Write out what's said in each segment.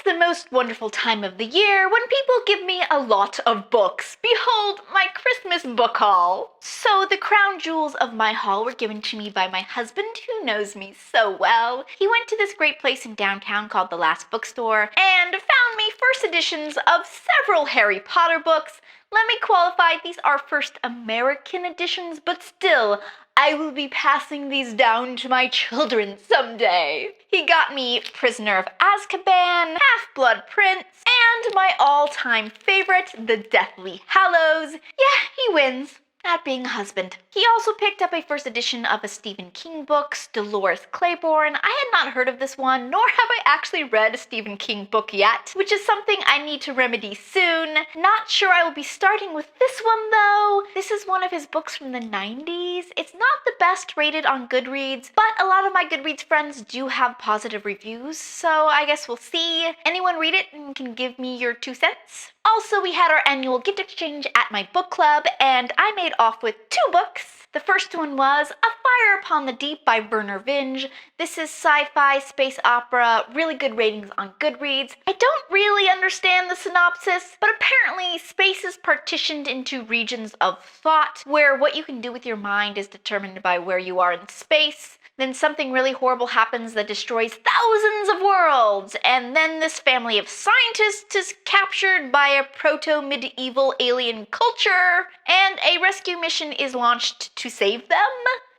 the most wonderful time of the year when people give me a lot of books. Behold, my Christmas book haul. So the crown jewels of my haul were given to me by my husband, who knows me so well. He went to this great place in downtown called The Last Bookstore and found me first editions of several Harry Potter books. Let me qualify, these are first American editions, but still, I will be passing these down to my children someday. He got me Prisoner of Azkaban, Half-Blood Prince, and my all-time favorite, The Deathly Hallows. Yeah, he wins at being a husband. He also picked up a first edition of a Stephen King book, Dolores Claiborne. I had not heard of this one, nor have I actually read a Stephen King book yet, which is something I need to remedy soon. Not sure I will be starting with this one though. This is one of his books from the 90s. It's not the best rated on Goodreads, but a lot of my Goodreads friends do have positive reviews, so I guess we'll see. Anyone read it and can give me your 2 cents? Also, we had our annual gift exchange at my book club, and I made off with 2 books. The first one was A Fire Upon the Deep by Werner Vinge. This is sci-fi, space opera, really good ratings on Goodreads. I don't really understand the synopsis, but apparently space is partitioned into regions of thought, where what you can do with your mind is determined by where you are in space. Then something really horrible happens that destroys thousands of worlds, and then this family of scientists is captured by a proto-medieval alien culture, and a rescue mission is launched to save them?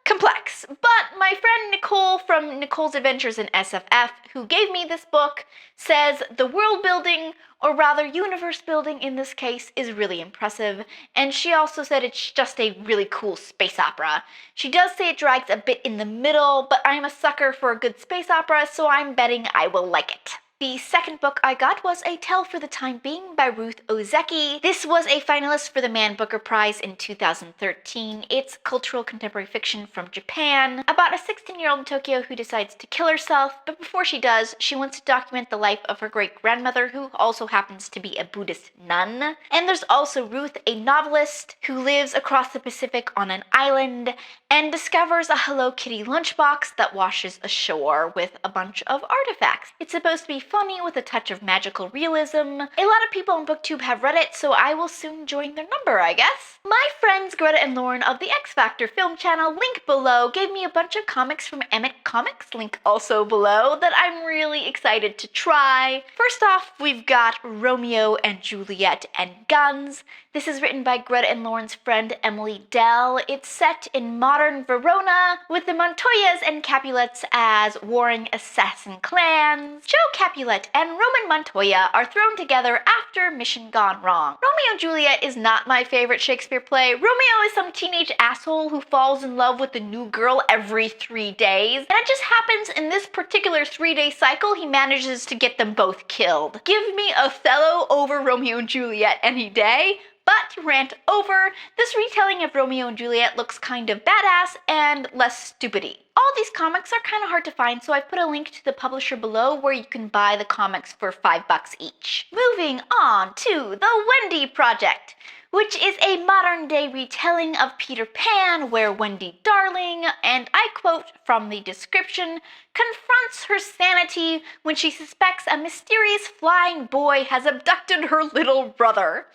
Complex. But my friend Nicole from Nicole's Adventures in SFF, who gave me this book, says the world building, or rather universe building in this case, is really impressive, and she also said it's just a really cool space opera. She does say it drags a bit in the middle, but I'm a sucker for a good space opera, so I'm betting I will like it. The second book I got was A Tale for the Time Being by Ruth Ozeki. This was a finalist for the Man Booker Prize in 2013. It's cultural contemporary fiction from Japan about a 16-year-old in Tokyo who decides to kill herself, but before she does, she wants to document the life of her great-grandmother, who also happens to be a Buddhist nun. And there's also Ruth, a novelist who lives across the Pacific on an island and discovers a Hello Kitty lunchbox that washes ashore with a bunch of artifacts. It's supposed to be funny with a touch of magical realism. A lot of people on BookTube have read it, so I will soon join their number, I guess. My friends Greta and Lauren of the X Factor film channel, link below, gave me a bunch of comics from Emet Comics, link also below, that I'm really excited to try. First off, we've got Romeo and Juliet and Guns. This is written by Greta and Lauren's friend Emily Dell. It's set in modern Verona, with the Montoyas and Capulets as warring assassin clans. Joe Capulet and Roman Montoya are thrown together after mission gone wrong. Romeo and Juliet is not my favorite Shakespeare play. Romeo is some teenage asshole who falls in love with a new girl every 3 days, and it just happens in this particular 3-day cycle he manages to get them both killed. Give me Othello over Romeo and Juliet any day. But rant over, this retelling of Romeo and Juliet looks kind of badass and less stupidy. All these comics are kind of hard to find, so I've put a link to the publisher below where you can buy the comics for $5 each. Moving on to The Wendy Project, which is a modern-day retelling of Peter Pan, where Wendy Darling, and I quote from the description, confronts her sanity when she suspects a mysterious flying boy has abducted her little brother.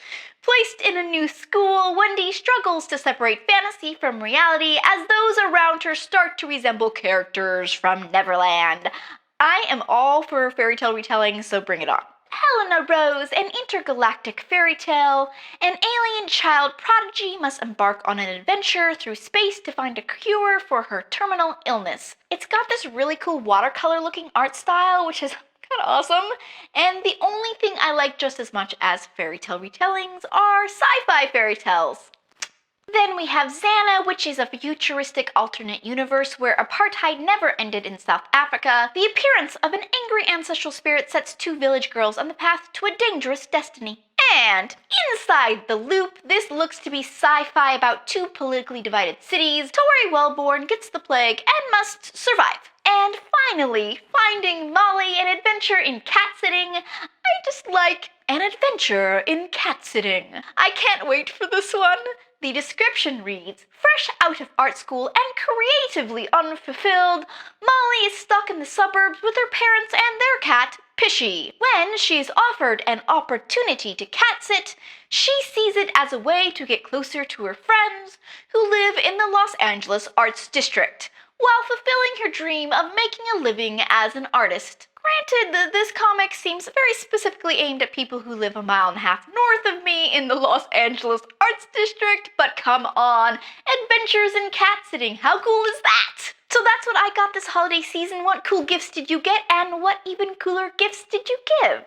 Placed in a new school, Wendy struggles to separate fantasy from reality as those around her start to resemble characters from Neverland. I am all for fairy tale retelling, so bring it on. Helena Rose, an intergalactic fairy tale. An alien child prodigy must embark on an adventure through space to find a cure for her terminal illness. It's got this really cool watercolor-looking art style, which is kind of awesome, and the only thing I like just as much as fairy tale retellings are sci-fi fairy tales. Then we have Xana, which is a futuristic alternate universe where apartheid never ended in South Africa. The appearance of an angry ancestral spirit sets 2 village girls on the path to a dangerous destiny. And inside the loop, this looks to be sci-fi about 2 politically divided cities. Tori Wellborn gets the plague and must survive. And finally, Finding Molly, an adventure in cat sitting. I just like an adventure in cat sitting. I can't wait for this one. The description reads, fresh out of art school and creatively unfulfilled, Molly is stuck in the suburbs with her parents and their cat, pishy. When she's offered an opportunity to cat sit, she sees it as a way to get closer to her friends who live in the Los Angeles Arts District, while fulfilling her dream of making a living as an artist. Granted, this comic seems very specifically aimed at people who live a mile and a half north of me in the Los Angeles Arts District, but come on, adventures in cat sitting, how cool is that? So that's what I got this holiday season. What cool gifts did you get, and what even cooler gifts did you give?